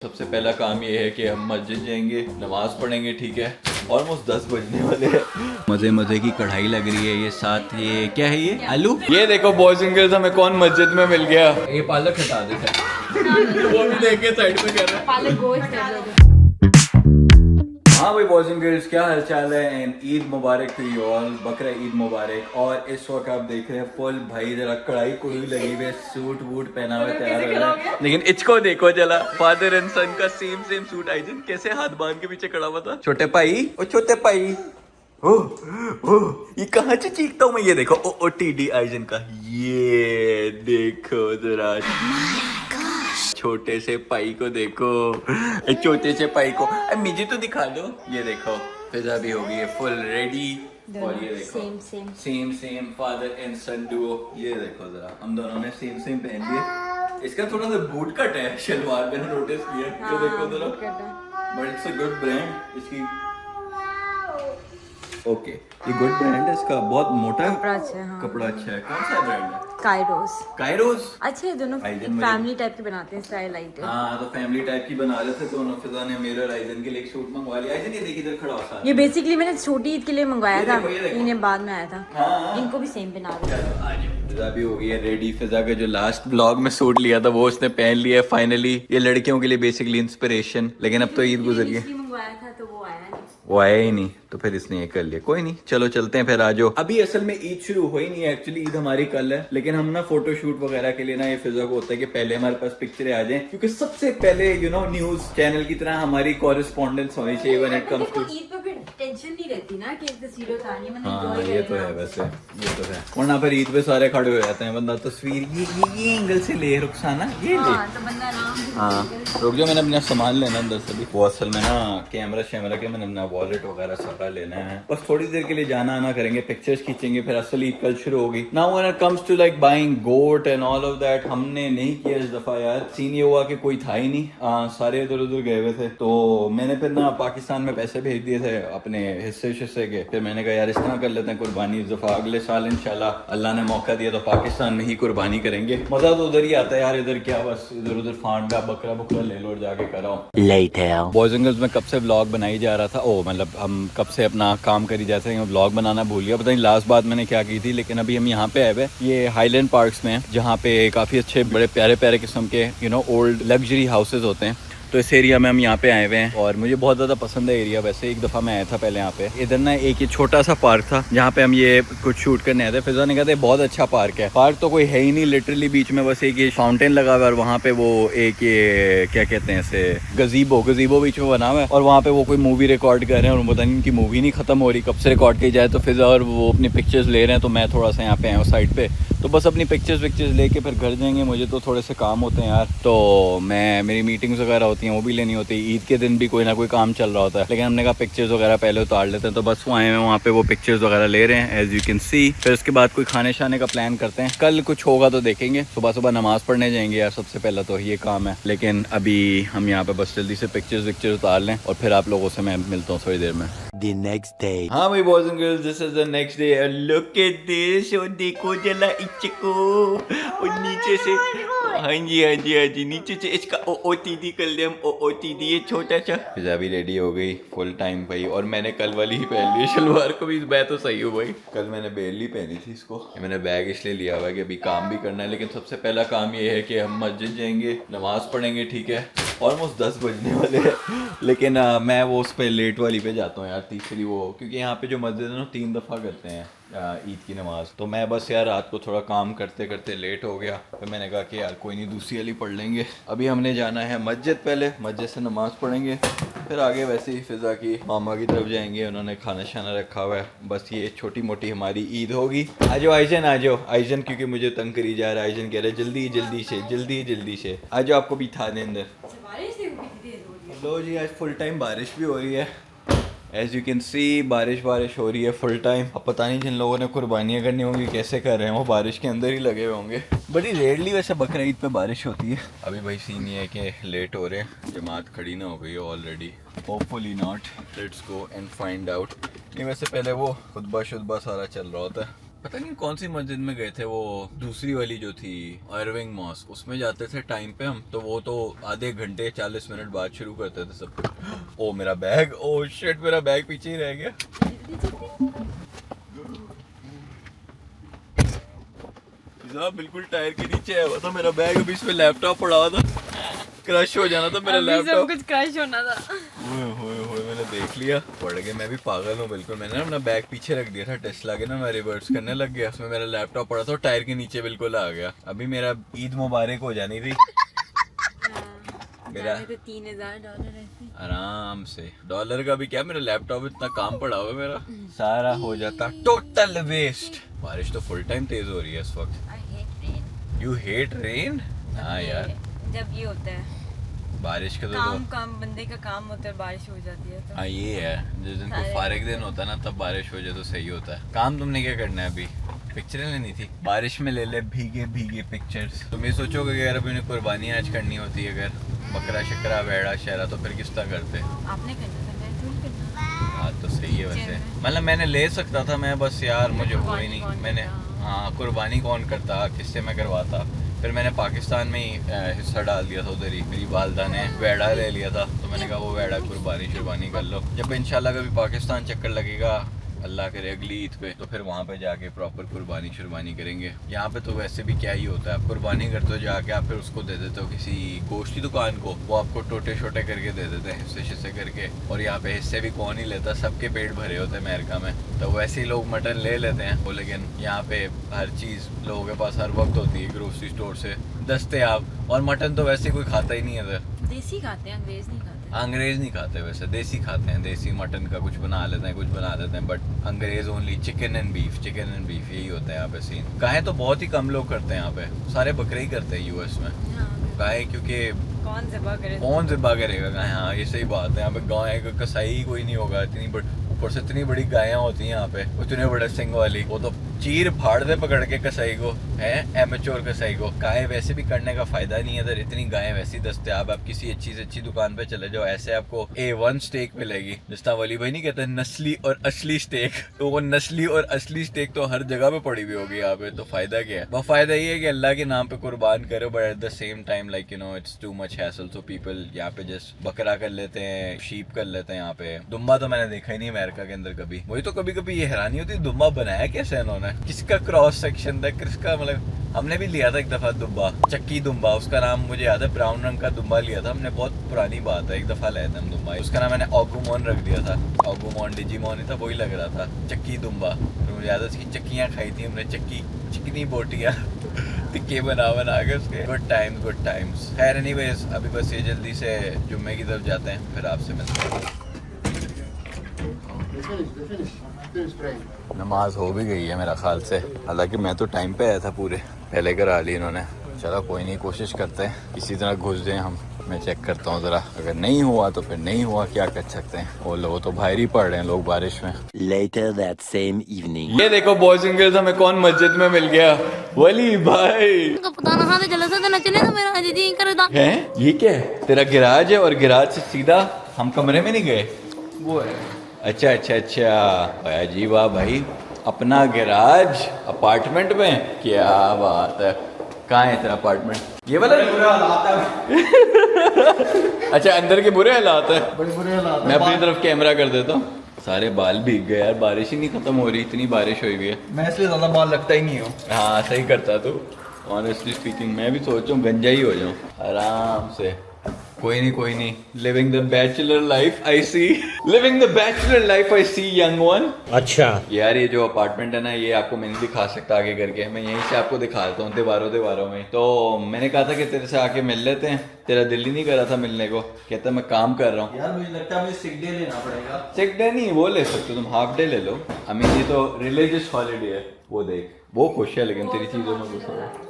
सबसे पहला काम ये है कि हम मस्जिद जाएंगे, नमाज पढ़ेंगे। ठीक है, ऑलमोस्ट 10 बजने वाले हैं। मजे मजे की कढ़ाई लग रही है। ये साथ ये क्या है, ये आलू। ये देखो बॉयज एंड गर्ल्स, हमें कौन मस्जिद में मिल गया। ये पालक हटा देता वो भी देख के साइड पे कर रहा है। पालक गोश्त है। हाँ भाई बॉयज एंड गर्ल्स, क्या हाल चाल है एंड ईद मुबारक टू यू ऑल, बकरा ईद मुबारक। और इस वक्त आप देख रहे हैं फुल भाई जरा कढ़ाई कुड़ी लगी हुई है, सूट वूट पहना हुआ तैयार हो रहा है। लेकिन इसको देखो जला, फादर एंड सन का सेम सूट। आई दिन कैसे हाथ बांध के पीछे खड़ा हुआ था। छोटे भाई, ओ छोटे भाई, ये कहाँ से चीखता हूँ मैं। ये देखो ओ टीडी आइजन का, ये देखो जरा छोटे से पाई को देखो, छोटे से पाई को मुझे तो दिखा दो। ये देखो फिजा भी होगी है फुल रेडी। और ये देखो same father and son duo. ये देखो जरा हम दोनों ने सेम पहन लिया। इसका थोड़ा सा बूट कट है शलवार, मैंने नोटिस किया। ये देखो जरा, but it's a good brand इसकी। ओके, ये गुड ब्रांड है इसका, बहुत मोटा कपड़ा अच्छा है। कौन सा ब्रांड है? कायरोस। अच्छे दोनों फैमिली टाइप के बनाते हैं, स्टाइल लाइट है। हाँ तो फैमिली टाइप की बना रहे थे दोनों। फिजा ने मेरे और आइजन के लिए एक सूट मंगवा लिया। आइजन ये देखिए इधर खड़ा हो। ये बेसिकली मैंने छोटी ईद के लिए मंगवाया था, इन्हें बाद में आया था। हाँ। इनको भी सेम बना दिया। फिजा भी हो गई है रेडी। फिजा का जो लास्ट ब्लॉग में सूट लिया था वो उसने पहन लिया फाइनली। ये लड़कियों के लिए बेसिकली इंस्पिरेशन, लेकिन अब तो ईद गुजर गई। मंगवाया था तो वो आया ही नहीं, तो फिर इसने ये कर लिया। कोई नहीं, चलो चलते हैं फिर। आज अभी असल में ईद शुरू हो ही नहीं है, एक्चुअली ईद हमारी कल है। लेकिन हम ना फोटो शूट वगैरह के लिए ना ये फिजा को होता है कि पहले हमारे पास पिक्चरें आ जाएं, क्योंकि सबसे पहले न्यूज चैनल की तरह हमारी कॉरेस्पॉन्डेंस होनी चाहिए when it comes to. Eid पे फिर टेंशन नहीं रहती ना कि तस्वीरें उतारनी है। हाँ ये तो है, वैसे ये तो है। वरना फिर ईद पे सारे खड़े हो जाते हैं, बंदा तस्वीर ये एंगल से ले रुखसाना, ये ले। तो बंदा हाँ रुक जाओ, मैंने अपना सामान लेना अंदर से भी। वो असल में ना कैमरा शैमरा के मैंने अपना वॉलेट वगैरह सारा लेना है। बस थोड़ी देर के लिए जाना आना करेंगे, पिक्चर्स खींचेंगे, फिर असल ईद कल शुरू होगी। Now when it comes to like buying goat and all of that, हमने नहीं किया इस दफा यार। सीन ये हुआ कि कोई था ही नहीं, सारे इधर उधर गए हुए थे। तो मैंने फिर ना पाकिस्तान में पैसे भेज दिए थे अपने हिस्से के। फिर मैंने कहा यार इस तरह कर लेते हैं कुर्बानी इस दफा, अगले साल इंशाल्लाह अल्लाह ने मौका दिया तो पाकिस्तान में ही कुर्बानी करेंगे। मजा तो उधर ही आता है यार, इधर क्या बस इधर उधर फांड का बकरा बुकरा ले लो जाके कराओ। बॉयज एंड गर्ल्स में कब से व्लॉग बनाई जा रहा था, मतलब हम कब से अपना काम करी जाते हैं, व्लॉग बनाना भूल गया। पता नहीं लास्ट बात मैंने क्या की थी। लेकिन अभी हम यहाँ पे आए हुए, ये हाईलैंड पार्क्स में, जहाँ पे काफी अच्छे बड़े प्यारे प्यारे किस्म के ओल्ड लग्जरी हाउसेज होते हैं। तो इस एरिया में हम यहाँ पे आए हुए हैं और मुझे बहुत ज़्यादा पसंद है एरिया। वैसे एक दफ़ा मैं आया था पहले यहाँ पे। इधर ना एक ये छोटा सा पार्क था जहाँ पे हम ये कुछ शूट करने आए थे। फिजा ने कहा था बहुत अच्छा पार्क है। पार्क तो कोई है ही नहीं, लिटरली बीच में बस एक ये फाउंटेन लगा हुआ है और वहाँ पे वो एक ये क्या कहते हैं इसे, गजीबो बीच में बना हुआ है। और वहाँ पे वो कोई मूवी रिकॉर्ड कर रहे हैं और पता नहीं उनकी मूवी नहीं खत्म हो रही, कब से रिकॉर्ड की जाए। तो फिजा और वो अपनी पिक्चर्स ले रहे हैं, तो मैं थोड़ा सा यहाँ पे आया हूँ साइड पे। तो बस अपनी पिक्चर्स लेके फिर घर जाएंगे। मुझे तो थोड़े से काम होते हैं यार, तो मेरी मीटिंग्स वगैरह होती हैं, वो भी लेनी होती है। ईद के दिन भी कोई ना कोई काम चल रहा होता है, लेकिन हमने कहा पिक्चर्स वगैरह पहले उतार लेते हैं। तो बस वो आए हैं वहाँ पे, वो पिक्चर्स वगैरह ले रहे हैं एज यू कैन सी। फिर उसके बाद कोई खाने शाने का प्लान करते हैं। कल कुछ होगा तो देखेंगे। सुबह नमाज पढ़ने जाएंगे यार, सबसे पहला तो ये काम है। लेकिन अभी हम यहाँ पे बस जल्दी से पिक्चर्स उतार लें और फिर आप लोगों से मैं मिलता हूँ थोड़ी देर में। The next day. हाँ भाई boys and girls, this is the next day. Look at this, और देखो जला इचको और नीचे से। हाँ जी नीचे से इसका ओ टीडी कर ले हम। ओ टीडी ये छोटा सा। फिजा भी रेडी हो गई फुल टाइम भाई, और मैंने कल वाली ही पहन ली शलवार को भी। मैं तो सही हूँ भाई, कल मैंने बेल ही पहनी थी इसको। मैंने बैग इसलिए लिया हुआ है कि अभी काम भी करना है। लेकिन सबसे पहला काम ये है कि हम मस्जिद जाएंगे, नमाज पढ़ेंगे। ठीक है, ऑलमोस्ट 10 बजने वाले हैं। लेकिन मैं वो उस पर लेट वाली पे जाता हूँ यार, तीसरी वो, क्योंकि यहाँ पे जो मस्जिद है ना 3 दफ़ा करते हैं ईद की नमाज। तो मैं बस यार रात को थोड़ा काम करते करते लेट हो गया। तो मैंने कहा कि यार कोई नहीं, दूसरी वाली पढ़ लेंगे। अभी हमने जाना है मस्जिद, पहले मस्जिद से नमाज पढ़ेंगे, फिर आगे वैसे ही फिजा की मामा की तरफ जाएंगे। उन्होंने खाना शाना रखा हुआ है। बस ये छोटी मोटी हमारी ईद होगी। आ जाओ आइजन, क्योंकि मुझे तंग करी जा रहा है। आइजन कह रहे जल्दी से आ जाओ, आपको भी था दे अंदर। लो जी, आज फुल टाइम बारिश भी हो रही है एज यू कैन सी। बारिश हो रही है फुल टाइम। अब पता नहीं जिन लोगों ने कुर्बानियाँ करनी होंगी कैसे कर रहे हैं, वो बारिश के अंदर ही लगे हुए होंगे। बड़ी रेयरली वैसे बकरा ईद पे बारिश होती है। अभी भाई सीन ये है कि लेट हो रहे हैं, जमात खड़ी ना हो गई है already. Hopefully not, let's go and find out. नहीं वैसे पहले वो खुतबा शुतबा सारा चल रहा होता है, पता नहीं कौन सी मस्जिद में गए थे, वो दूसरी वाली जो थी अर्विंग मॉस्क, उसमें जाते थे टाइम पे हम, तो वो तो आधे घंटे 40 मिनट बाद शुरू करते थे सब। ओ मेरा बैग, ओ शिट मेरा बैग पीछे ही रह गया। बिल्कुल टायर के नीचे आया हुआ था मेरा बैग, अभी इसमें लैपटॉप पड़ा हुआ था, क्रश हो जाना था मेरा लैपटॉप, कुछ क्रश होना था। ओए मैंने देख लिया, पड़ गया। मैं भी पागल हूँ बिल्कुल, मैंने अपना बैग पीछे रख दिया था, टेस्ला के ना, मैं रिवर्स करने लग गया, उसमें मेरा लैपटॉप पड़ा था टायर के नीचे बिल्कुल आ गया। अभी मेरा ईद मुबारक हो जानी थी। मेरा तो $3000 आराम से, डॉलर का भी क्या, मेरा लैपटॉप इतना काम पड़ा हुआ मेरा, सारा हो जाता टोटल वेस्ट। बारिश तो फुल टाइम तेज हो रही है इस वक्त। You hate rain? हाँ यार, जब ये होता है बारिश का काम बंदे का काम होता है, बारिश हो जाती है तो। हाँ ये है, जिस दिन को फारिग दिन होता है ना, तब बारिश हो जाए तो सही होता है। काम तुमने क्या करना है अभी? पिक्चरें लेनी थी, बारिश में ले ले भीगे भीगे पिक्चर्स। तुम ये सोचोगे कि अगर अभी कुर्बानी आज करनी होती है, अगर बकरा शकरा वेड़ा शहरा, तो फिर किस तरह करते? आपने करना था, मैं थोड़ी करना। हाँ तो सही है वैसे, मतलब मैंने ले सकता था मैं, बस यार मुझे हुआ ही नहीं। मैंने हाँ, कुर्बानी कौन करता, किससे मैं करवाता? फिर मैंने पाकिस्तान में ही हिस्सा डाल दिया था उधर ही, मेरी वालदा ने वेड़ा ले लिया था, तो मैंने कहा वो वेड़ा कुर्बानी शुरबानी कर लो। जब इंशाल्लाह कभी पाकिस्तान चक्कर लगेगा, अल्लाह करे अगली ईद पे, तो फिर वहाँ पे जाके प्रॉपर कुर्बानी शुरबानी करेंगे। यहाँ पे तो वैसे भी क्या ही होता है, आप कुर्बानी करते हो जाके, आप फिर उसको दे देते हो किसी गोश्त दुकान को, वो आपको टोटे छोटे करके दे देते हैं, हिस्से शिस्से करके। और यहाँ पे हिस्से भी कौन ही लेता, सबके पेट भरे होते हैं अमेरिका में, तो वैसे ही लोग मटन ले लेते हैं वो। लेकिन यहाँ पे हर चीज़ लोगों के पास हर वक्त होती है, ग्रोसरी स्टोर से दस्तयाब। और मटन तो वैसे कोई खाता ही नहीं है, देसी खाते हैं, अंग्रेज नहीं खाते। अंग्रेज नहीं खाते, वैसे देसी खाते हैं, देसी मटन का कुछ बना लेते हैं, कुछ बना देते हैं, बट अंग्रेज only chicken and beef, chicken and beef, यही होता है यहाँ पे सीन। गाय तो बहुत ही कम लोग करते हैं यहाँ पे, सारे बकरे ही करते हैं यूएस में। गाय क्योंकि कौन ज़िबा करेगा गाय? हाँ ये सही बात है, यहाँ पे गाय का कसाई कोई नहीं होगा। ऊपर से इतनी बड़ी गायें होती हैं यहाँ पे, इतने बड़े सिंग वाली, वो तो चीर फाड़ दे पकड़ के कसाई को, है एमेच्योर कसाई को। गाय वैसे भी करने का फायदा नहीं है इधर, इतनी गायें वैसी दस्तयाब। आप किसी अच्छी से अच्छी दुकान पे चले जाओ, ऐसे आपको A1 स्टेक मिलेगी, जिस तरह वली भाई नहीं कहते नस्ली और असली स्टेक, तो वो नस्ली और असली स्टेक तो हर जगह पे पड़ी हुई होगी यहाँ पे। तो फायदा क्या है? वो फायदा ये है कि अल्लाह के नाम पे कुर्बान करो, but at the same time like you know it's too much hassle, so people यहाँ पे जस्ट बकरा कर लेते हैं, शीप कर लेते हैं। यहाँ पे दुम्बा तो मैंने देखा ही नहीं अमेरिका के अंदर कभी। वही तो कभी कभी ये हैरानी होती है, दुम्बा बनाया कैसे इन्होंने, किसका क्रॉस सेक्शन था, किसका, मतलब हमने भी लिया था एक दफा दुम्बा, चक्की दुम्बा उसका नाम मुझे याद है, ब्राउन रंग का दुम्बा लिया था हमने, बहुत पुरानी बात है, एक दफा लाया था हम दुम्बा, उसका नाम मैंने ऑगुमोन रख दिया था, ऑगुमोन डिजीमोन ही था, वही लग रहा था, चक्की दुम्बा। तो मुझे याद है उसकी चक्कियाँ खाई थी हमने, चिकनी बोटियाँ टिक्के बना के उसके। Good times. खैर एनीवेज, अभी बस ये जल्दी से जुम्मे की तरफ जाते हैं, फिर आपसे मिलते हैं। नमाज हो भी गई है मेरा ख्याल से, हालांकि मैं तो टाइम पे आया था पूरे, पहले करा ली इन्होंने। चलो कोई नहीं, कोशिश करते हैं किसी तरह घुस जाएं हम। मैं चेक करता हूँ ज़रा, अगर नहीं हुआ तो फिर नहीं हुआ, क्या कर सकते हैं। वो लोग तो बाहर ही पड़ रहे हैं लोग बारिश में। Later that same evening. ये देखो बॉयज एंड गर्ल्स, हमें कौन मस्जिद में मिल गया, वली भाई। है ये क्या है? तेरा गिराज है, और गिराज से सीधा हम कमरे में नहीं गए, वो है। अच्छा जी वाह भाई, अपना गैराज अपार्टमेंट में, क्या बात है। कहाँ है तेरा अपार्टमेंट? ये वाला बुरा हालात है। अच्छा अंदर के बुरे हालात है, बड़े बुरे हालात। मैं अपनी तरफ कैमरा कर देता हूँ। सारे बाल भीग गए यार, बारिश ही नहीं खत्म हो रही, इतनी बारिश हुई है। मैं इसलिए ज्यादा बाल लगता ही नहीं हूँ। हाँ सही करता तू, ऑनेस्टली स्पीकिंग। मैं भी सोच रहा हूँ गंजा ही हो जाऊँ आराम से। कोई नहीं, living the bachelor life I see, living the bachelor life I see young one. अच्छा यार, ये जो अपार्टमेंट है ना, ये आपको मैं नहीं दिखा सकता आगे करके, मैं यहीं से आपको दिखाता हूँ दीवारों में। तो मैंने कहा था कि तेरे से आके मिल लेते हैं, तेरा दिल ही नहीं कर रहा था मिलने को, कहता मैं काम कर रहा हूँ। यार मुझे लगता है मुझे सिक डे लेना पड़ेगा। सिक डे नहीं, वो ले सकते हो तुम, हाफ डे ले लो। अमीन जी तो रिलीजियस हॉलीडे है, वो देख, वो खुश है, लेकिन तेरी चीजों में गुस्सा है।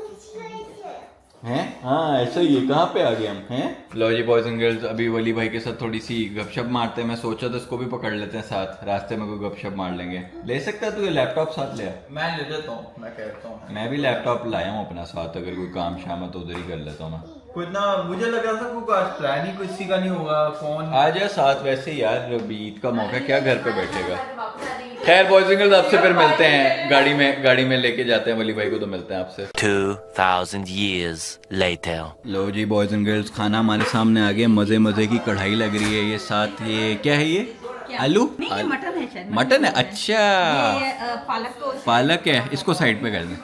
हैं? हाँ ऐसा ही है, कहाँ पे आ गए हम हैं। लो जी बॉयज एंड गर्ल्स, अभी वली भाई के साथ थोड़ी सी गपशप मारते हैं। मैं सोचा था इसको भी पकड़ लेते हैं साथ, रास्ते में कोई गपशप मार लेंगे। ले सकता है तू ये लैपटॉप साथ ले? मैं ले लेता हूँ, मैं कहता हूँ। मैं भी लैपटॉप लाया हूँ अपना साथ, अगर कोई काम शाम है तो उधर ही कर लेता हूँ मैं। कुछ ना, मुझे लग रहा था कोई प्लान ही किसी का नहीं होगा, फोन आ जाए साथ। वैसे यार ईद का मौका, क्या घर पे बैठेगा। खैर बॉयज एंड गर्ल्स आपसे फिर मिलते हैं गाड़ी में लेके जाते हैं वली भाई को, तो मिलते हैं आपसे 2000 years later. लो जी बॉयज एंड गर्ल्स, खाना हमारे सामने आ गया, मजे मजे की कढ़ाई लग रही है। ये साथ ये क्या है, ये आलू नहीं, मटन है शायद। मटन है, अच्छा ये पालक तो पालक है, इसको साइड पे कर दें।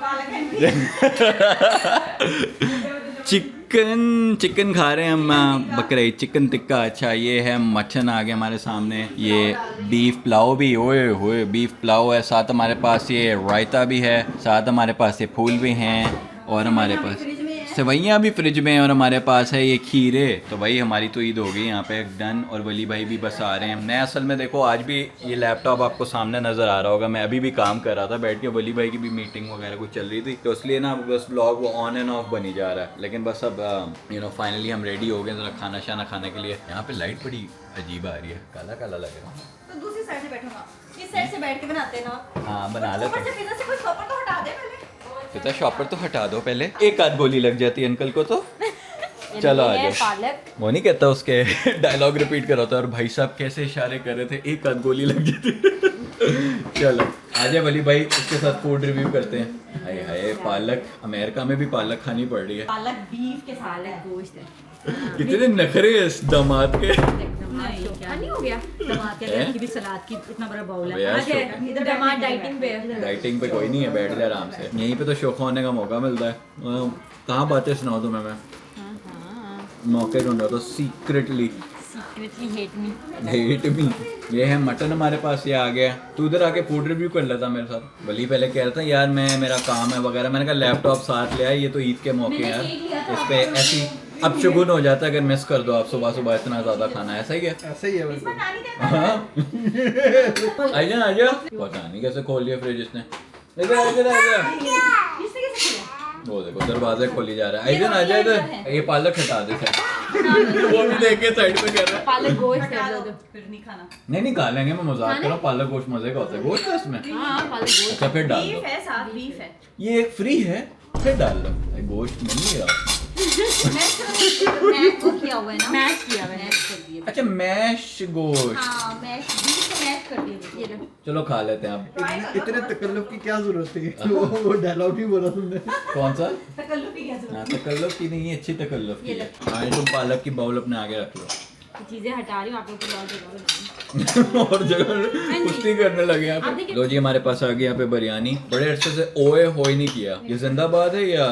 चिकन खा रहे हैं हम, बकरे चिकन टिक्का। अच्छा ये है मटन आ गया हमारे सामने, ये बीफ पुलाव भी, ओए होए बीफ पुलाव है। साथ हमारे पास ये रायता भी है, साथ हमारे पास ये फूल भी हैं, और हमारे पास सेवैयाँ भी फ्रिज में है, और हमारे पास है ये खीरे। तो भाई हमारी तो ईद हो गई यहाँ पे डन, और वली भाई भी बस आ रहे हैं। मैं असल में देखो आज भी ये लैपटॉप आपको सामने नज़र आ रहा होगा, मैं अभी भी काम कर रहा था बैठ के, वली भाई की भी मीटिंग वगैरह कुछ चल रही थी, तो इसलिए ना बस ब्लॉग वो ऑन एंड ऑफ बनी जा रहा है। लेकिन बस अब फाइनली हम रेडी हो गए ज़रा खाना शाना खाने के लिए। यहाँ पे लाइट बड़ी अजीब आ रही है, काला काला लग रहा है। तो दूसरी साइड से बैठो ना, इस साइड से बैठ के बनाते हैं ना। हाँ बना लेते हैं। पिज़्ज़ा से कोई शॉपर तो हटा दे पहले। पिता शॉपर तो हटा दो पहले, एक आध गोली लग जाती है अंकल को तो। चलो आ जाओ। पालक वो नहीं कहता, उसके डायलॉग रिपीट कर रहा था, और भाई साहब कैसे इशारे कर रहे थे, एक आध गोली लग जाती। चलो आ जाए वली भाई, उसके साथ फूड रिव्यू करते हैं। हाय हाय पालक, अमेरिका में भी पालक खानी पड़ रही है। पालक बीफ के साथ गोश्त है। कितने नखरे हैं इस दामाद के। नहीं हो गया टमाटर के की भी सलाद की इतना बड़ा बाउल है। यार, आज है इधर टमाटर डाइटिंग पे है। डाइटिंग पे कोई नहीं है, बैठ जाए आराम से, यहीं पे तो शौक होने का मौका मिलता है। कहाँ बातें सुनाओ तुम्हें मैं, मौके ढूंढा तो सीक्रेटली हेट मी। ये है मटन हमारे पास, ये आ गया। तू उधर आके फूड रिव्यू कर लेता मेरे साथ। वली पहले कह रहा था यार मेरा काम है वगैरह, मैंने कहा लैपटॉप साथ ले आए, ये तो ईद के मौके यार, इस पे ऐसी अब शुगुन हो जाता है अगर मिस कर दो आप सुबह सुबह इतना ज्यादा खाना। ऐसा ही है, ऐसा ही है। हाँ आजा पता नहीं कैसे खोल लिया फ्रिज इसने। वो देखो दरवाजे खोली जा रहा है। आइजन आजा इधर, ये पालक हटा दे साइड। वो भी देख के साइड पे कह रहा है पालक गोश्त है, फिर नहीं खाना। नहीं खा लेंगे, मैं मजाक कर रहा हूँ। पालक गोश्त मजे का होता है, गोश्त है इसमें। हाँ पालक गोश्त। अच्छा फिर डाल दो, बीफ है साथ, बीफ है। ये फ्री है, फिर डाल दो। गोश्त नहीं है मैश किया हुआ है ना, मैश किया हुआ है, मैश कर दिए। अच्छा मैश गोश्त। हाँ मैश, बीफ को मैश कर दिए। ये लो चलो खा लेते हैं अब। इतने तकल्लुफ की क्या जरूरत थी? वो डायलॉग भी बोला तुमने। कौन सा? तकल्लुफ की क्या जरूरत? हाँ तकल्लुफ की नहीं, अच्छी तकल्लुफ की है। हाँ तुम पालक की बाउल अपने आगे रख लो। चीजें हटा रही हूँ, आप लोग को और जगह और जगह कुश्ती करने लगे आप। लो जी हमारे पास आ गई यहाँ पे बिरयानी। बड़े अरसे से ओए होए नहीं किया। ये जिंदाबाद है या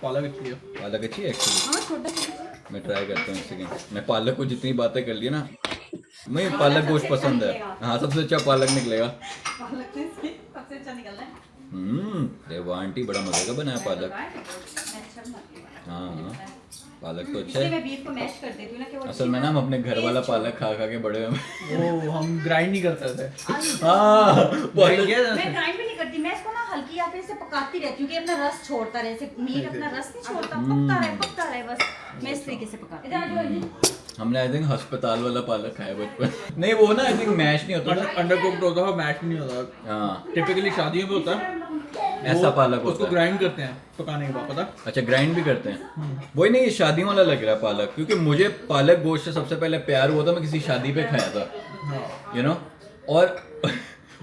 पालक अच्छी है? पालक अच्छी है एक्चुअली। हाँ छोटा मैं ट्राई करता हूँ एक सेकंड। मैं पालक को जितनी बातें कर ली ना, मुझे पालक गोश्त पसंद है। हाँ सबसे अच्छा पालक निकलेगा। पालक में से सबसे अच्छा निकलना है। देव आंटी बड़ा मजे का बनाया पालक। हाँ पालक तो अच्छा है। मैं बीफ को मैश कर देती हूँ ना कि वो असल में ना हम अपने घर वाला पालक खा खा के बड़े हुए। वो हम ग्राइंड नहीं करते थे। हाँ पालक मैं ग्राइंड भी नहीं करती, मैं इसको ना हल्की या फिर इसे पकाती रहती हूँ कि अपना रस छोड़ता रहे। जैसे मीट अपना रस नहीं छोड़ता, पकता रहे बस। मैं इस तरीके से पकाती हूँ। हमने आई थिंक अस्पताल वाला पालक खाया बचपन। नहीं वो ना आई थिंक मैश नहीं होता था, अंडर कुक्ड होता है, मैश नहीं होता। हाँ टिपिकली शादियों में होता है, ऐसा पालक उसको होता है। ग्राइंड करते हैं पकाने के बाद, पता? अच्छा ग्राइंड भी करते हैं। वही नहीं, ये शादियों वाला लग रहा है पालक, क्योंकि मुझे पालक गोश्त से सबसे पहले प्यार हुआ था, मैं किसी शादी पे खाया था यू नो। और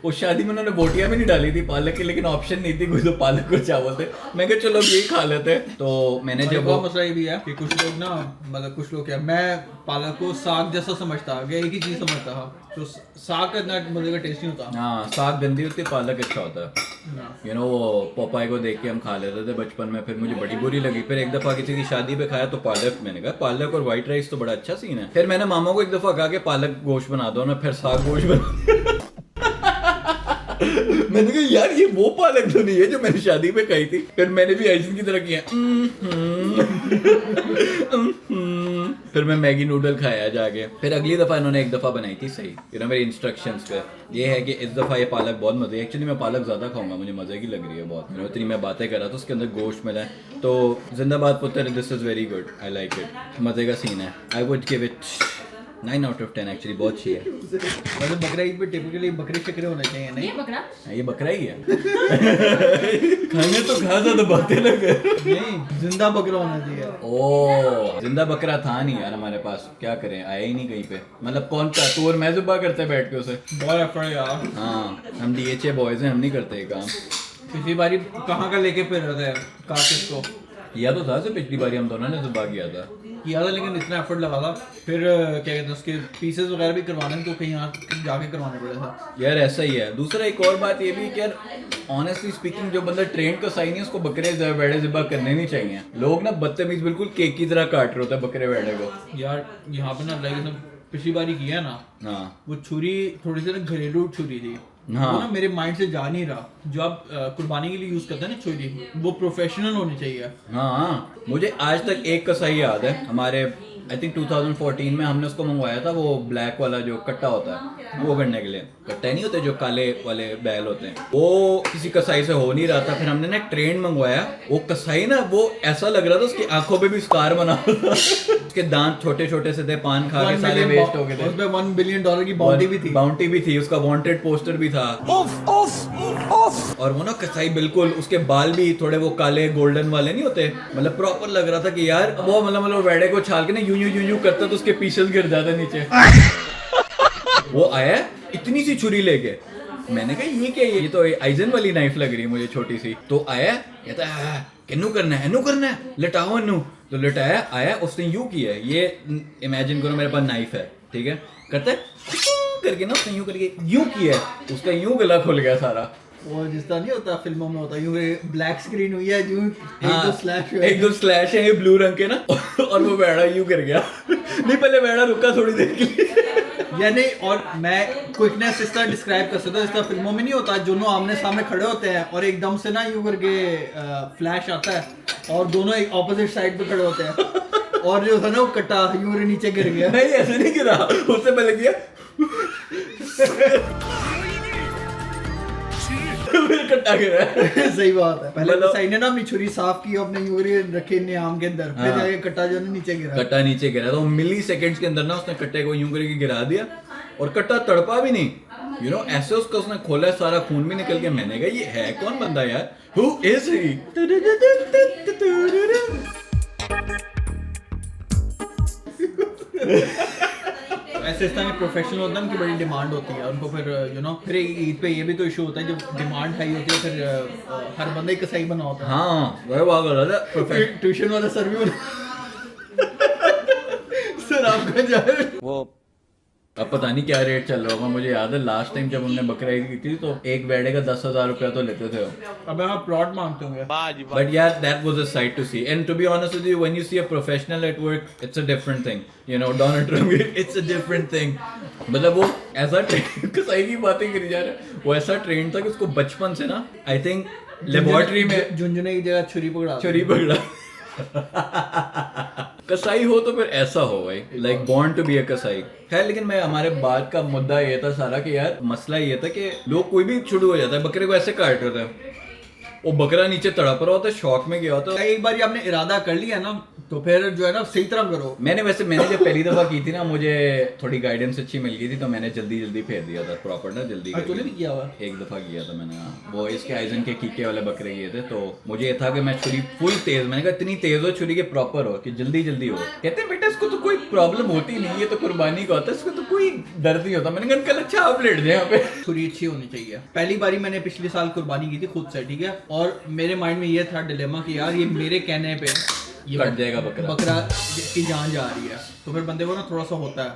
उस शादी में उन्होंने बोटियां भी नहीं डाली थी पालक की, लेकिन ऑप्शन नहीं थी कोई, तो पालक को चावल थे। मैं कहा चलो अब यही खा लेते हैं। तो मैंने जब वो मसला ये भी है कि कुछ लोग ना, मतलब कुछ लोग क्या, मैं पालक को साग जैसा समझता, एक ही चीज समझता था, तो साग का इतना मजे का टेस्ट नहीं होता। हाँ साग गंदी होती है, पालक अच्छा होता है यू नो। वो पोपाई को देख के हम खा लेते थे बचपन में, फिर मुझे बड़ी बुरी लगी। फिर एक दफा किसी की शादी पे खाया तो पालक, मैंने कहा पालक और व्हाइट राइस तो बड़ा अच्छा सीन है। फिर मैंने मामा को एक दफा कहा कि पालक गोश्त बना दो ना, फिर साग गोश्त बना। मैंने कहा यार ये वो पालक तो नहीं है जो मैंने शादी पे खाई थी। फिर मैंने भी आइसक्रीम की तरह किया। फिर मैं मैगी नूडल खाया जाके। फिर अगली दफा इन्होंने एक दफा बनाई थी सही, यू नो मेरी इंस्ट्रक्शंस पे। ये है कि इस दफा ये पालक बहुत मजे, एक्चुअली मैं पालक ज्यादा खाऊंगा, मुझे मजे की लग रही है बहुत। इतनी मैं बातें कर रहा था, उसके अंदर गोश्त मिला है। तो जिंदाबाद पुत्र, this is very good, I like it, मजे का सीन है। I would give it 9 out of 10 actually बहुत अच्छी है। मतलब बकरा ईद पे टिपिकली बकरे शकरे होने चाहिए नहीं? ये बकरा हाँ, ये बकरा ही है। खाने तो खा तो बातें लग नहीं, जिंदा बकरा होना चाहिए। ओ जिंदा बकरा था नहीं यार हमारे पास, क्या करें, आया ही नहीं कहीं पे। मतलब कौन सा तू और मैं जुबा करते बैठ के उसे। बहुत एफर्ट यार। हाँ हम DHA बॉयज हैं, हम नहीं करते ये काम। पिछली बारी कहाँ का लेके फिर रहे थे कार्केस को? किया तो था से पिछली बारी हम दोनों ने जुबा किया था। लेकिन इतना एफर्ट लगा था, फिर क्या कहते हैं उसके पीसेस वगैरह भी करवाने तो कहीं जाके करवाने पड़े था यार। ऐसा ही है। दूसरा एक और बात ये भी कि यार ऑनेस्टली स्पीकिंग जो बंदा ट्रेंड का सही नहीं उसको बकरे वेड़े ज़िबा करने नहीं चाहिए। लोग ना बदतमीज बिल्कुल केक की तरह काट रहे होते हैं बकरे वेड़े को। यार यहाँ पे ना लाइक पिछली बारी किया ना, हाँ वो छुरी थोड़ी सी ना घरेलू छुरी थी। हाँ। वो ना मेरे माइंड से जा नहीं रहा। जो आप कुर्बानी के लिए यूज करते हैं ना छुरी, वो प्रोफेशनल होनी चाहिए। हाँ मुझे आज तक एक कसाई याद है हमारे, आई थिंक 2014 में हमने उसको मंगवाया था, वो ब्लैक वाला जो कट्टा होता है वो करने के लिए। कट्टे नहीं होते जो काले वाले बैल होते हैं, वो किसी कसाई से हो नहीं रहा था। फिर हमने ना ट्रेन मंगवाया। वो कसाई ना वो ऐसा लग रहा था उसकी आंखों पे भी स्कार बना हुआ था। उसके दांत छोटे छोटे से थे, पान खा के सारे वेस्ट हो गए थे। उसमें $1 बिलियन की बाउंटी भी थी। बाउंटी भी थी, उसका वांटेड पोस्टर भी था। और वो ना कसाई बिल्कुल, उसके बाल भी थोड़े वो काले गोल्डन वाले नहीं होते, मतलब प्रॉपर लग रहा था कि यार वो मतलब वेड़े को छाल के ना यूं करता तो उसके पीसेस गिर जाते नीचे। वो आया इतनी सी छुरी लेके, मैंने कहा ये क्या है, ये तो आइजन वाली नाइफ लग रही है मुझे छोटी सी। तो आया कहता है किन्नू करना है लटाओ अन्नू। तो लटाया, आया उसने यूं किया, ये इमेजिन करो मेरे पास नाइफ है, ठीक है, करता है करके ना उसने यूं करके यूं किया, उसका यूं गला खुल गया सारा। वो जिस तरह नहीं होता फिल्मों में होता यूं ब्लैक स्क्रीन हुई है, यूं एक दो स्लैश है ब्लू रंग के ना, और वो वेड़ा यूं कर गया। नहीं पहले वेड़ा रुका थोड़ी देर के लिए। यानी और मैं क्विकनेस इस तरह डिस्क्राइब कर सकता हूँ, इस तरह फिल्मों में नहीं होता दोनों आमने सामने खड़े होते हैं और एकदम से ना यूं करके फ्लैश आता है और दोनों एक ऑपोजिट साइड पे खड़े होते हैं और जो था ना वो कट्टा यूं नीचे गिर गया। नहीं ऐसे नहीं गिरा, उससे पहले किया फिर कट्टा गिरा। सही बात है। पहले मतलब कसाई ने ना अपनी छुरी साफ की, अपने यूरी रखे नियाम के अंदर, फिर जाके कट्टा जो है नीचे गिरा। कट्टा नीचे गिरा तो मिली सेकंड्स के अंदर ना उसने कट्टे को यूं करके गिरा दिया और कट्टा तड़पा भी नहीं, यू नो ऐसे उसका उसने खोला, सारा खून भी निकल गया। मैंने कहा ये है कौन बंदा यार, हु इज ही। ऐसे इस तरह के प्रोफेशनल होता है उनकी बड़ी डिमांड होती है उनको, फिर यू नो फिर ईद पे ये भी तो इशू होता है जब डिमांड हाई होती है, फिर हर बंदे कसाई बना होता है। हाँ वही बात कर रहा था। ट्यूशन वाला सर भी बना सर आपका जाए वो अब पता नहीं क्या रेट चल रहा होगा। मुझे याद है लास्ट टाइम जब हमने बकरा ईद की थी तो एक वेड़े का 10,000 रुपया तो लेते थे। अब आप प्लॉट मांगते होंगे। But yeah, that was a sight to see. And to be honest with you, when you see a professional at work, it's a different thing. You know, Donald Trump, it's a different thing. मतलब वो ऐसा train कसाई की बातें करी जा रहा है, वो ऐसा ट्रेन था कि उसको बचपन से ना आई थिंक लेबोरेटरी में झुंझुने की जगह छुरी पकड़ा। कसाई हो तो फिर ऐसा हो भाई, like born to be a कसाई। खैर लेकिन मैं हमारे बात का मुद्दा ये था सारा कि यार मसला ये था कि लोग कोई भी शुरू हो जाता है, बकरे को ऐसे काट रहे थे, वो बकरा नीचे तड़प रहा होता है, शौक में गया होता है। एक बार आपने इरादा कर लिया ना तो फिर जो है ना सही तरह करो। मैंने जब पहली दफा की थी ना, मुझे थोड़ी गाइडेंस अच्छी मिल गई थी तो मैंने जल्दी फेर दिया था प्रॉपर ना, जल्दी तूने भी किया हुआ? एक दफा किया था मैंने। वो इसके आइजन के कीके वाले बकरे किए थे, तो मुझे ये था कि मैं छुरी फुल तेज, मैंने कहा इतनी तेज हो छुरी के प्रॉपर हो कि जल्दी हो। कहते हैं बेटा इसको तो कोई प्रॉब्लम होती नहीं, ये तो कुर्बानी का होता है, इसको तो कोई दर्द नहीं होता। मैंने कहा कल अच्छा आप लेट जाए यहाँ पे। छुरी अच्छी होनी चाहिए। पहली बारी मैंने पिछले साल कुर्बानी की थी खुद से, ठीक है, और मेरे माइंड में ये था डिलेमा कि यार ये मेरे कहने पे ये कट जाएगा बकरा की जान जा रही है, तो फिर बंदे को ना थोड़ा सा होता है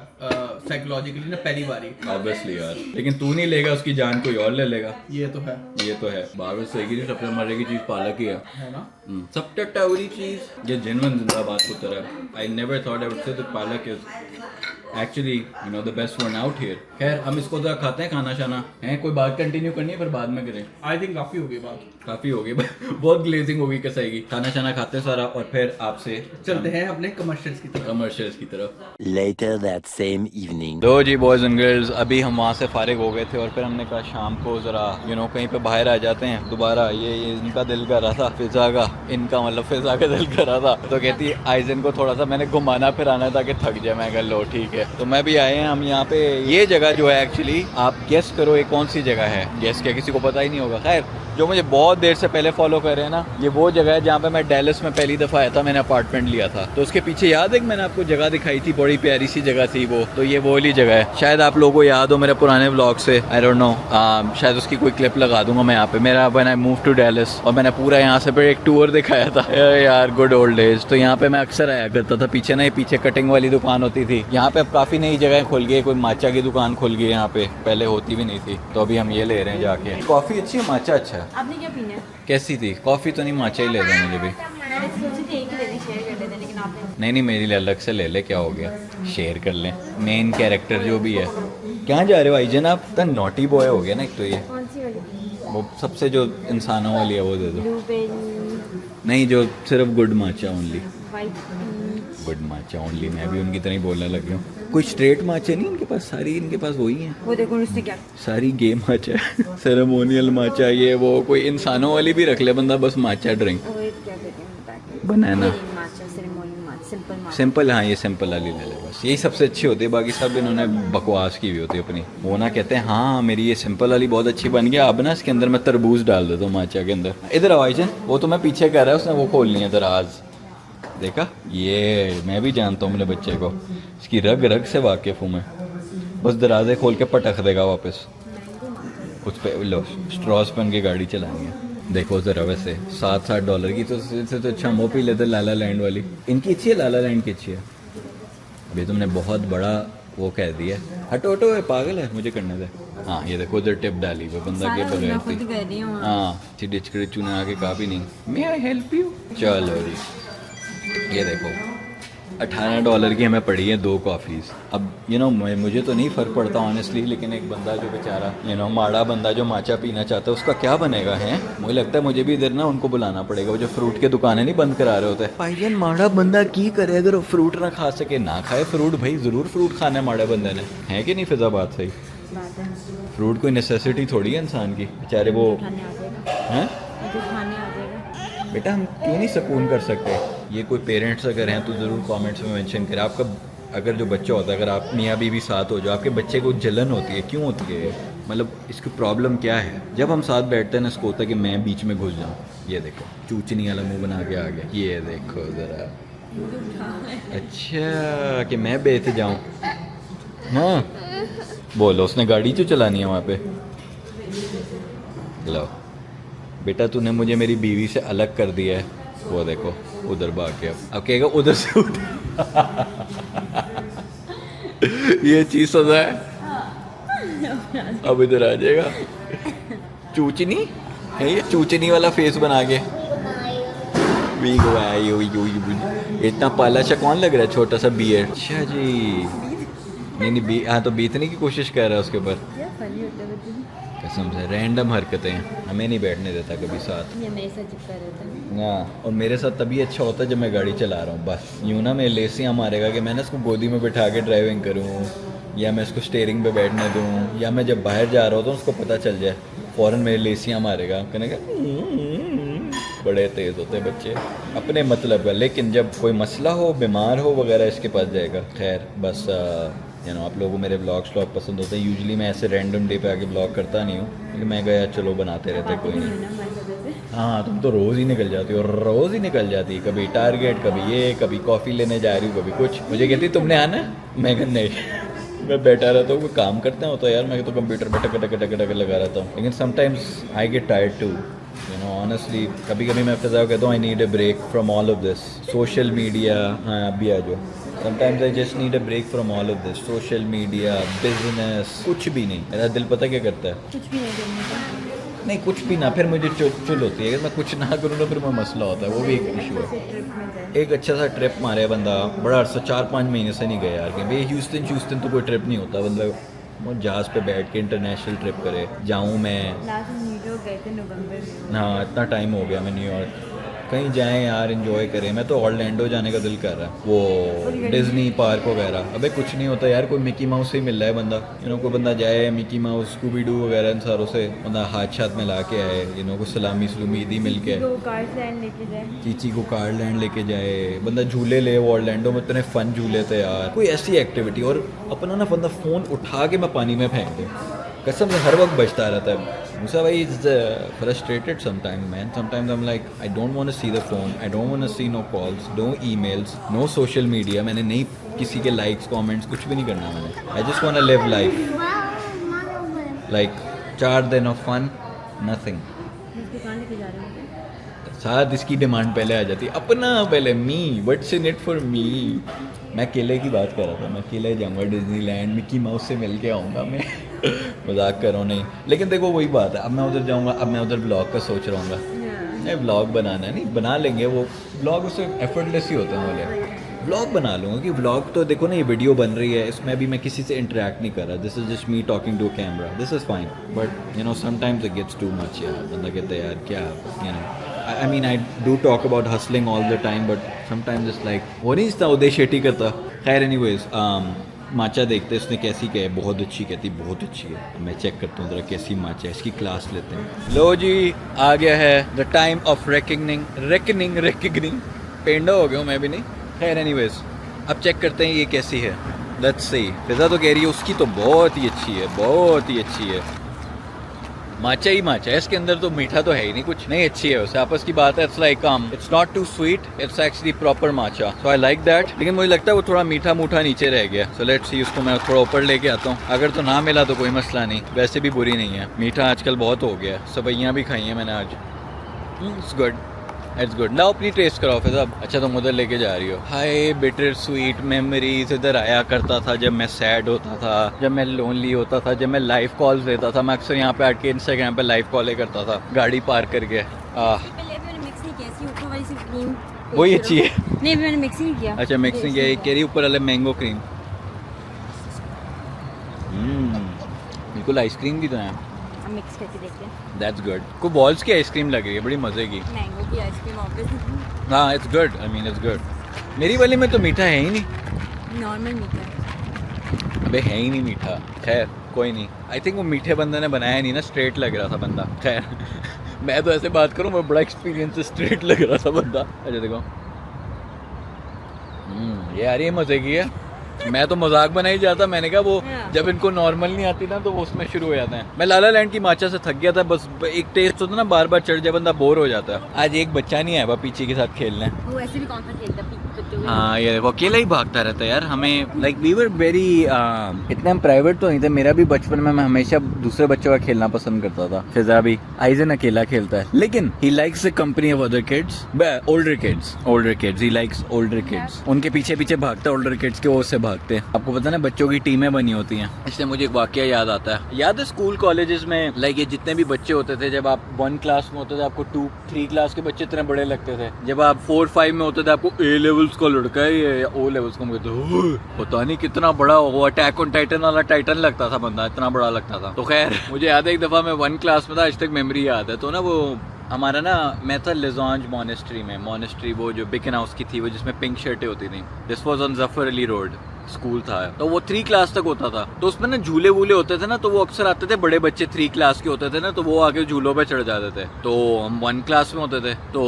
साइकोलॉजिकली ना पहली बारी। ऑब्वियसली यार, लेकिन तू नहीं लेगा उसकी जान, कोई और ले लेगा। ये तो है बार सही की सबसे मजे की चीज पालक ही है ना। सबसे टावरी चीज ये जिनवन जिंदाबाद को तरह। I never thought I would say that palak is actually you know the best one out here. खैर हम इसको जरा खाते हैं, खाना शाना है, कोई बात कंटिन्यू करनी है फिर बाद में करें। आई थिंक काफी हो गई बात, काफी हो गई बहुत ग्लेजिंग हो गई कसाई की। खाना शाना खाते हैं सारा और फिर आपसे चलते हैं अपने कमर्शियल्स की तरफ। Later that same evening. तो जी बॉयज एंड गर्ल्स, अभी हम वहाँ से फारिग हो गए थे और फिर हमने कहा शाम को ज़रा यू नो कहीं पे बाहर आ जाते हैं दोबारा। ये इनका दिल कर रहा था फिजा का, इनका मतलब फिजा का दिल कर रहा था, तो कहती आइजन को थोड़ा सा मैंने घुमाना फिराना ताकि थक जाए। मैं कहा लो ठीक है। तो मैं भी आए हैं हम यहाँ पे। ये जगह जो है एक्चुअली आप गेस करो ये कौन सी जगह है, गेस क्या किसी को पता ही नहीं होगा। खैर जो मुझे बहुत देर से पहले फॉलो कर रहे हैं ना, ये वो जगह है जहाँ पे मैं डेलस में पहली दफ़ा आया था, मैंने अपार्टमेंट लिया था। तो उसके पीछे याद है कि मैंने आपको जगह दिखाई थी, बड़ी प्यारी सी जगह थी वो, तो ये वो वाली जगह है। शायद आप लोगों को याद हो मेरे पुराने व्लॉग से, आई डोंट नो, शायद उसकी कोई क्लिप लगा दूंगा मैं यहाँ पे। मेरा when I move to Dallas, और मैंने पूरा यहाँ से फिर एक टूर दिखाया था यार, गुड ओल्ड डेज। तो यहाँ पे मैं अक्सर आया करता था। पीछे ना ये पीछे कटिंग वाली दुकान होती थी। यहाँ पे अब काफ़ी नई जगह खुल गई, कोई माचा की दुकान खुल गई यहाँ पे, पहले होती भी नहीं थी। तो अभी हम ये ले रहे हैं जाके। कॉफ़ी अच्छी है, माचा अच्छा है। आपने क्या पीना है? कैसी थी कॉफ़ी? तो नहीं, माचा ही ले दें मुझे भी। मैंने सोची थी एक ही लेनी, शेयर कर लेते, लेकिन आपने नहीं मेरे लिए अलग से ले ले, क्या हो गया, शेयर कर लें। मेन कैरेक्टर जो भी है। कहाँ जा रहे हो भाईजान आप? तो नॉटी बॉय हो गया ना एक तो ये। कौन सी वाली? वो सबसे जो इंसानों वाली है वो दे दो। ब्लूबेरी, नहीं जो सिर्फ गुड माचा ओनली, वाइट पीच। गुड माचा ओनली। मैं भी उनकी तरह ही बोलने लग गया हूँ। कोई स्ट्रेट माचे नहीं इनके पास, सारी इनके पास वही हैं। वो देखो उससे क्या सारी गे माचा है, सेरेमोनियल माचा, ये वो। कोई इंसानों वाली भी रख ले बंदा, बस माचा ड्रिंक। वो क्या कहते हैं, बनाना माचा, सेरेमोनियल माचा, सिंपल माचा। सिंपल, हाँ ये सिंपल वाली ले ले बस। यही सबसे अच्छी होती है, बाकी सब इन्होंने बकवास की हुई होती है अपनी। वो ना कहते हैं हाँ मेरी ये सिंपल वाली बहुत अच्छी बन गया, अब ना इसके अंदर मैं तरबूज डाल देता हूँ माचा के अंदर। इधर आओ भाईजान, वो तो मैं पीछे कर रहा है, उसने वो खोलनी है दराज। देखा, ये मैं भी जानता हूँ मेरे बच्चे को, इसकी रग रग से वाकिफ़ हूँ मैं। बस दराजे खोल के पटक देगा वापस। उस पे लो स्ट्रॉस पे उनकी गाड़ी चलानी है। देखो ज़रा, वैसे $7 की, तो इससे तो अच्छा वो पी लेते लाला लैंड वाली। इनकी अच्छी है, लाला लैंड की अच्छी है। अभी तुमने बहुत बड़ा वो कह दिया। हटो हटो, है पागल है, मुझे करने दे। हाँ ये देखो उधर टिप डाली वो बंदा के बगैर थी। हाँ चिड़िच चिड़िचू ने आके कहा भी नहीं मे आई हेल्प यू। चलो जी, ये देखो $18 की हमें पड़ी है 2 कॉफ़ीज़। अब मुझे तो नहीं फ़र्क पड़ता ऑनेस्टली, लेकिन एक बंदा जो बेचारा माड़ा बंदा जो माचा पीना चाहता है उसका क्या बनेगा है। मुझे लगता है मुझे भी इधर ना उनको बुलाना पड़ेगा, वो जो फ्रूट के दुकानें नहीं बंद करा रहे होते। भाईजान माड़ा बंदा की करे, अगर वो फ्रूट ना खा सके ना खाए फ्रूट। भाई ज़रूर फ्रूट खाना है माड़े बंदे ने, है कि नहीं फिजा? बात सही। फ्रूट कोई नेसेसिटी थोड़ी है इंसान की, बेचारे वो हैं। बेटा हम क्यों नहीं सुकून कर सकते? ये कोई पेरेंट्स अगर हैं तो ज़रूर कमेंट्स में मेंशन करें। आपका अगर जो बच्चा होता है, अगर आप मियाँ बीवी साथ हो, जो आपके बच्चे को जलन होती है, क्यों होती है? मतलब इसकी प्रॉब्लम क्या है? जब हम साथ बैठते हैं ना, इसको होता है कि मैं बीच में घुस जाऊँ। ये देखो चूचनी वाला मुंह बना के आ गया। ये देखो ज़रा, अच्छा कि मैं बेच जाऊँ। हाँ बोलो, उसने गाड़ी क्यों चलानी है वहाँ पे? लो बेटा तूने मुझे मेरी बीवी से अलग कर दिया है। वो देखो उधर भाग के अब कहेगा उधर से उठ। ये चीज सजा है, अब इधर आ जाएगा। चूचनी है ये, चूचनी वाला फेस बना के। इतना पाला सा कौन लग रहा है, छोटा सा बियर्ड। अच्छा जी, नहीं हाँ तो बीतने की कोशिश कर रहा है उसके ऊपर। कसम से रैंडम हरकतें, हमें नहीं बैठने देता कभी साथ। ये मेरे साथ चिपका रहता है। हाँ, और मेरे साथ तभी अच्छा होता है जब मैं गाड़ी चला रहा हूँ। बस यूँ ना मैं लेसियाँ मारेगा कि मैं ना इसको गोदी में बिठा के ड्राइविंग करूँ, या मैं इसको स्टीयरिंग पे बैठने दूँ, या मैं जब बाहर जा रहा हूँ तो उसको पता चल जाए, फ़ौरन मेरे लेसियाँ मारेगा, कहने का बड़े तेज़ होते हैं बच्चे अपने मतलब का। लेकिन जब कोई मसला हो, बीमार हो वगैरह, इसके पास जाएगा। खैर बस आप लोगों को मेरे ब्लॉग पसंद होते हैं। यूजुअली मैं ऐसे रैंडम डे पे आके ब्लॉग करता नहीं हूँ, लेकिन मैं गया चलो बनाते रहते, कोई नहीं। हाँ तुम तो रोज़ ही निकल जाती हो, रोज़ ही निकल जाती, कभी टारगेट, कभी ये, कभी कॉफ़ी लेने जा रही हूँ, कभी कुछ। मुझे कहती तुमने आना, मैं कहता नहीं, मैं बैठा रहता हूँ, काम करते हो तो यार मैं तो कंप्यूटर पर टक टक टक टक लगा रहता हूँ। लेकिन sometimes I get tired too, honestly. कभी कभी मैं फिजा कहता हूँ I need a break from all of this social media. हाँ अभी आ जाओ। Sometimes I just need a break from all of this social media, business, कुछ भी नहीं। मेरा दिल पता क्या करता है, कुछ भी नहीं करना। नहीं कुछ भी ना, फिर मुझे चुल होती है। अगर मैं कुछ ना करूँ ना फिर मैं मसला होता है, वो भी एक इशू है। एक अच्छा सा ट्रिप मारे बंदा, बड़ा अर्सा 4-5 महीने से नहीं गया यार कहीं। भाई ह्यूस्टन तो कोई ट्रिप नहीं होता, मतलब वो जहाज़ पे बैठ के इंटरनेशनल ट्रिप करे। जाऊँ मैं, लास्ट न्यूयॉर्क गए थे नवंबर में। हाँ इतना टाइम हो गया मैं न्यूयॉर्क। कहीं जाएं यार, एंजॉय करें। मैं तो ऑरलैंडो जाने का दिल कर रहा है, वो डिज्नी पार्क वगैरह। अबे कुछ नहीं होता यार, कोई मिकी माउस से ही मिल रहा है बंदा, कोई बंदा जाए मिकी माउस, स्कूबी डू वगैरह इन सारों से बंदा हाथ में ला के आए, कोई सलामी सलूमी ईदी मिल के, चीची को कार्ड लैंड लेके जाए, बंदा झूले ले। वो ऑरलैंडो में इतने फन झूले थे यार, कोई ऐसी एक्टिविटी। और अपना ना बंदा फ़ोन उठा के मैं पानी में फेंक दे, कसम से हर वक्त बचता रहता है। Musa bhai is frustrated sometimes, man. Sometimes I'm like, I don't want to see the phone. I don't want to see no calls, no emails, no social media. मैंने नहीं किसी के likes, comments कुछ भी नहीं करना मैंने. I just want to live life. Like 4 दिन of fun, nothing. साथ इसकी डिमांड पहले आ जाती है, अपना पहले me, what's in it for me. मैं केले की बात कर रहा था, मैं केले जाऊँगा डिज्नीलैंड, मिकी माउस से मिल के आऊँगा मैं। मजाक करो नहीं, लेकिन देखो वही बात है, अब मैं उधर जाऊँगा, अब मैं उधर ब्लॉग का सोच रहा हूँ। नहीं ब्लॉग बनाना नहीं, बना लेंगे वो ब्लॉग, उससे एफर्टलेस ही होते हैं बोले। ब्लॉग बना लूँगा कि ब्लॉग तो देखो ना, ये वीडियो बन रही है, इसमें अभी मैं किसी से इंटरेक्ट नहीं कर रहा, this is just me talking to camera, this is fine. But sometimes it gets too much यार, बंदा कहता है यार क्या I mean, I do talk about hustling all the time, but sometimes it's like, वो नहीं इसका उदय शेट्टी करता। खैर anyways, माचा देखते इसने कैसी क्या है, बहुत अच्छी कहती, बहुत अच्छी है। मैं चेक करता हूँ ज़रा कैसी माचा है, इसकी क्लास लेते हैं। लो जी, आ गया है द टाइम ऑफ रेकनिंग। पेंडा हो गया हूँ मैं भी नहीं। खैर anyways, अब चेक करते हैं ये कैसी है। Let's see. फिजा तो कह रही है उसकी तो बहुत ही अच्छी है, बहुत ही अच्छी है। माचा ही माचा है, इसके अंदर तो मीठा तो है ही नहीं कुछ, नहीं अच्छी है वैसे, आपस की बात है। It's like it's not too sweet, it's actually proper matcha, so I like that. लेकिन मुझे लगता है वो थोड़ा मीठा मूठा नीचे रह गया। सो लेट्स सी, उसको मैं थोड़ा ऊपर लेके आता हूँ। अगर तो ना मिला तो कोई मसला नहीं, वैसे भी बुरी नहीं है। मीठा आजकल बहुत हो गया, सवैयाँ भी खाई हैं मैंने आज। It's good, it's good. लाओ अपनी टेस्ट कराओ फिर अब। अच्छा तुम उधर लेके जा रही हो। हाय बिटर स्वीट मेमोरीज, इधर आया करता था जब मैं सैड होता था, जब मैं लोनली होता था, जब मैं लाइव कॉल्स देता था। मैं अक्सर यहाँ पे आके इंस्टाग्राम पे लाइव कॉल करता था, गाड़ी पार्क करके। वही अच्छी है। नहीं मैंने मिक्स नहीं किया। अच्छा मिक्सिंग किया, कह रही ऊपर वाले मैंगो क्रीम। बिल्कुल आइसक्रीम की तो है। मिक्स करके देखते हैं। That's good. को बॉल्स की आइसक्रीम लग रही है, बड़ी मजे की। मैंगो की आइसक्रीम ऑब्वियसली। हाँ it's good, I mean it's good. मेरी वाली में तो मीठा है ही नहीं, नॉर्मल मीठा है। अबे है ही नहीं मीठा। खैर कोई नहीं, आई थिंक वो मीठे बंदे ने बनाया नहीं ना, स्ट्रेट लग रहा था बंदा। खैर मैं तो ऐसे बात करूँ, मैं बड़ा एक्सपीरियंस, स्ट्रेट लग रहा था बंदा। अच्छा देखो, ये यार ये मजे की है। मैं तो मजाक बना ही जाता, मैंने कहा वो जब इनको नॉर्मल नहीं आती ना तो वो उसमें शुरू हो जाते हैं। मैं लाला लैंड की माचा से थक गया था, बस एक टेस्ट होता ना, बार बार चढ़ जाए बंदा बोर हो जाता है। आज एक बच्चा नहीं आया पीछे के साथ खेलने। वो ऐसे भी कौन सा खेलता है बच्चों के। हाँ ये देखो अकेला ही भागता रहता है यार। हमें लाइक वी वर वेरी इतने हम प्राइवेट तो नहीं थे। मेरा भी बचपन में मैं हमेशा दूसरे बच्चों का खेलना पसंद करता था। फिजा भी आइजन अकेला खेलता है, लेकिन he likes the company of other kids, older kids he likes older kids. उनके पीछे पीछे भागता है ओल्डर किड्स के, वो उससे भागते हैं। आपको पता ना बच्चों की टीमें बनी होती हैं। इसलिए मुझे एक वाकया याद आता है। याद है स्कूल कॉलेजेस में लाइक ये जितने भी बच्चे होते थे, जब आप 1 क्लास में होते थे आपको 2-3 क्लास के बच्चे इतने बड़े लगते थे। जब आप 4-5 में होते थे आपको A लेवल्स का लड़का है या O लेवल्स का, पता नहीं कितना बड़ा होगा। अटैक ऑन टाइटन वाला टाइटन लगता था बंदा, इतना बड़ा लगता था। तो खैर मुझे याद है एक दफा मैं 1 क्लास में था, आज तक मेमोरी याद है। तो ना वो हमारा ना, मैं था लिजॉन्ज मॉनेस्ट्री में। मॉनेस्ट्री वो जो बिकन हाउस की थी, वो जिसमें पिंक शर्टें होती थी। This was on Zafar Ali road school था। तो वो 3 क्लास तक होता था। तो उसमें ना झूले वूले होते थे ना, तो वो अक्सर आते थे बड़े बच्चे 3 क्लास के होते थे ना, तो वो आके झूलों पे चढ़ जाते थे। तो हम 1 क्लास में होते थे, तो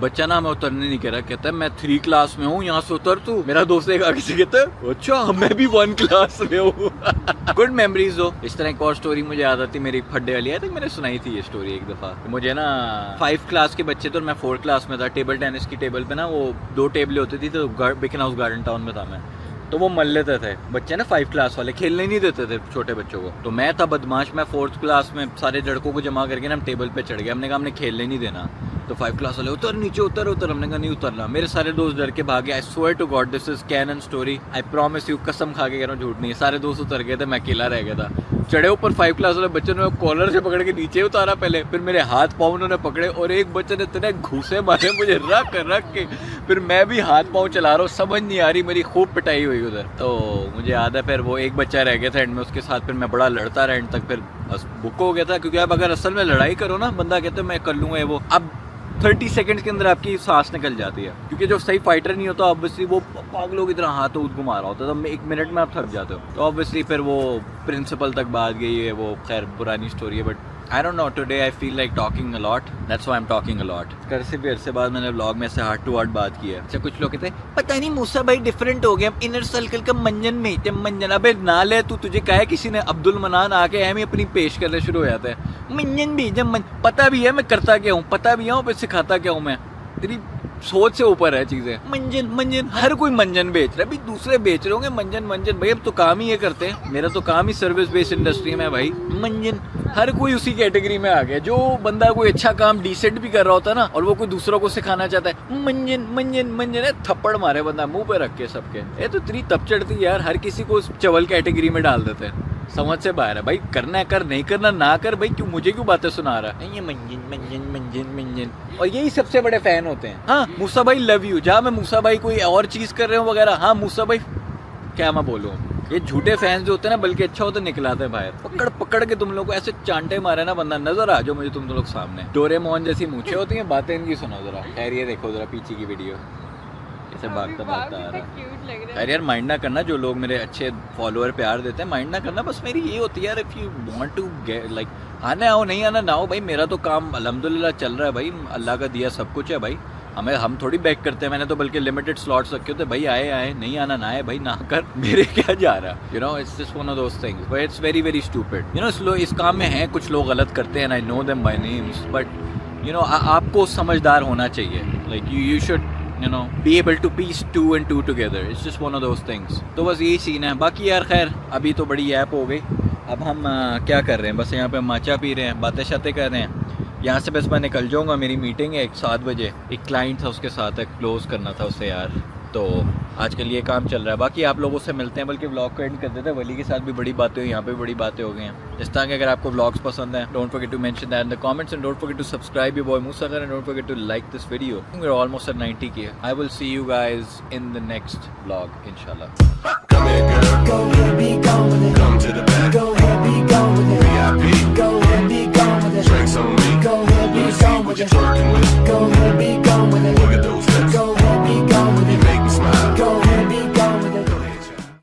बच्चा ना हमें उतरने नहीं कह रहा, कहता है मैं 3 क्लास में हूँ, यहाँ से उतर तू। मेरा दोस्त एक आगे से कहता है अच्छा मैं भी 1 क्लास में हूँ। गुड मेमोरीज हो। इस तरह एक और स्टोरी मुझे याद आती, मेरी फड्डे वाली। आई थिंक मैंने सुनाई थी ये स्टोरी एक दफा। मुझे ना 5 क्लास के बच्चे थे और मैं 4 क्लास में था। टेबल टेनिस की टेबल पे ना वो 2 टेबलें होती थी, तो बिकन हाउस गार्डन टाउन में था मैं। तो वो मल लेते थे बच्चे ना, 5 क्लास वाले खेलने नहीं देते थे छोटे बच्चों को। तो मैं था बदमाश, मैं 4th क्लास में सारे लड़कों को जमा करके ना हम टेबल पे चढ़ गए। हमने कहा हमने खेलने नहीं देना। तो 5 क्लास वाले उतर नीचे, उतर। हमने कहा नहीं उतरना। मेरे सारे दोस्त डर के भागे। I swear to God this is canon story, I promise you, कसम खा के कह रहा हूँ, झूठ नहीं है। सारे दोस्त उतर गए थे, मैं अकेला रह गया था। चढ़े ऊपर 5 क्लास वाले बच्चे ने कॉलर से पकड़ के नीचे उतारा पहले, फिर मेरे हाथ पाँव उन्होंने पकड़े और एक बच्चे ने इतने घूसे मारे मुझे रख के। फिर मैं भी हाथ पाँव चला रहा हूँ, समझ नहीं आ रही, मेरी खूब पिटाई हुई उधर। तो मुझे याद है फिर वो एक बच्चा रह गया था एंड में, उसके साथ फिर मैं बड़ा लड़ता रहा एंड तक। फिर बस बुक हो गया था, क्योंकि अब अगर असल में लड़ाई करो ना, बंदा कहते मैं कर लूँगा वो। अब 30 सेकंड्स के अंदर आपकी सांस निकल जाती है, क्योंकि जो सही फाइटर नहीं होता ऑब्वियसली वो पागलों की तरह हाथों घुमा रहा होता है, तो 1 मिनट में आप थक जाते हो। तो ऑब्वियसली फिर वो प्रिंसिपल तक बात गई है, वो खैर पुरानी स्टोरी है, but I don't know, today I feel like talking a lot, that's why I am talking a lot. कैसे भी अरसे बाद मैंने व्लॉग में से हार्ट टू हार्ट बात की है। अच्छा कुछ लोग कहते हैं पता नहीं मूसा भाई डिफरेंट हो गए, हम इनर सर्कल का मंजन में थे, मंजन। अबे ना ले तू, तुझे कहा है किसी ने, अब्दुल मनान आके एम ही अपनी पेश करने शुरू हो जाता है, मंजन भी जब पता भी है मैं करता क्या हूँ, पता भी है फिर सिखाता क्या हूँ मैं, तेरी सोच से ऊपर है चीजें। मंजन मंजन, हर कोई मंजन बेच रहा है भाई, दूसरे बेच रहे होंगे मंजन मंजन, भाई अब तो काम ही ये करते हैं, मेरा तो काम ही सर्विस बेस्ड इंडस्ट्री में है भाई। मंजन, हर कोई उसी कैटेगरी में आ गया। जो बंदा कोई अच्छा काम डिसेंट भी कर रहा होता है ना, और वो कोई दूसरों को सिखाना चाहता है, मंजन मंजन मंजन है, थप्पड़ मारे बंदा मुंह पे रख के सबके। ये तो इतनी तब चढ़ती है यार, हर किसी को चवल कैटेगरी में डाल देते हैं, समझ से बाहर है भाई। करना है कर, नहीं करना ना कर भाई, क्यों मुझे क्यों बातें सुना रहा है ये मंजन मंजन मंजन मंजन। और यही सबसे बड़े फैन होते हैं। हाँ मूसा भाई लव यू, जहाँ मैं मूसा भाई कोई और चीज कर रहे हो वगैरह, हाँ मूसा भाई क्या मैं बोलूँ, ये झूठे फैंस जो होते हैं ना, बल्कि अच्छा होता निकलाते हैं बाहर, पकड़ पकड़ के तुम लोग को ऐसे चांटे मारे ना, बंदा नजर आ जाओ मुझे तुम लोग सामने। डोरेमोन जैसी मूछें होती हैं, बातें इनकी सुनो जरा। खैर ये देखो जरा पीछे की वीडियो, ऐसे भागता भागता आ रहा है। यार माइंड ना करना, जो लोग मेरे अच्छे फॉलोअर प्यार देते हैं, माइंड ना करना। बस मेरी ये होती है यार, if you want to get like, आना आओ नहीं आना ना हो भाई, मेरा तो काम अल्हम्दुलिल्लाह चल रहा है भाई, अल्लाह का दिया सब कुछ है भाई। हम थोड़ी बैक करते हैं, मैंने तो बल्कि लिमिटेड स्लॉट्स रखे होते भाई, आए आए, नहीं आना ना आए भाई, ना कर, मेरे क्या जा रहा है, you know. It's just one of those things, but it's very very stupid, you know. इस काम में है कुछ लोग गलत करते हैं, I know them by names, but you know आपको समझदार होना चाहिए, like you should you know be able to piece 2 and 2 together. It's just one of those things. तो बस यही सीन है। बाकी यार खैर अभी तो बड़ी ऐप हो गई, अब हम क्या कर रहे हैं, बस यहाँ पे माचा पी रहे हैं, बातें शातें कर रहे हैं। यहाँ से बस मैं निकल जाऊँगा, मेरी मीटिंग है 7 बजे, एक क्लाइंट था उसके साथ है, क्लोज करना था उससे यार, तो आज के लिए काम चल रहा है। बाकी आप लोगों से मिलते हैं, बल्कि व्लॉग को एंड कर देते हैं। वली के साथ भी बड़ी बातें हुई, यहाँ पे बड़ी बातें हो गई हैं। इस तरह के अगर आपको व्लॉग्स पसंद हैं, don't forget to mention that in the comments and don't forget to subscribe your boy Musa and don't forget to like this video. We are almost at 90 K. I will see you guys in the next vlog इंशाल्लाह। Come here, girl. Go ahead, be gone with it. Come to the back. Go ahead, be gone with it.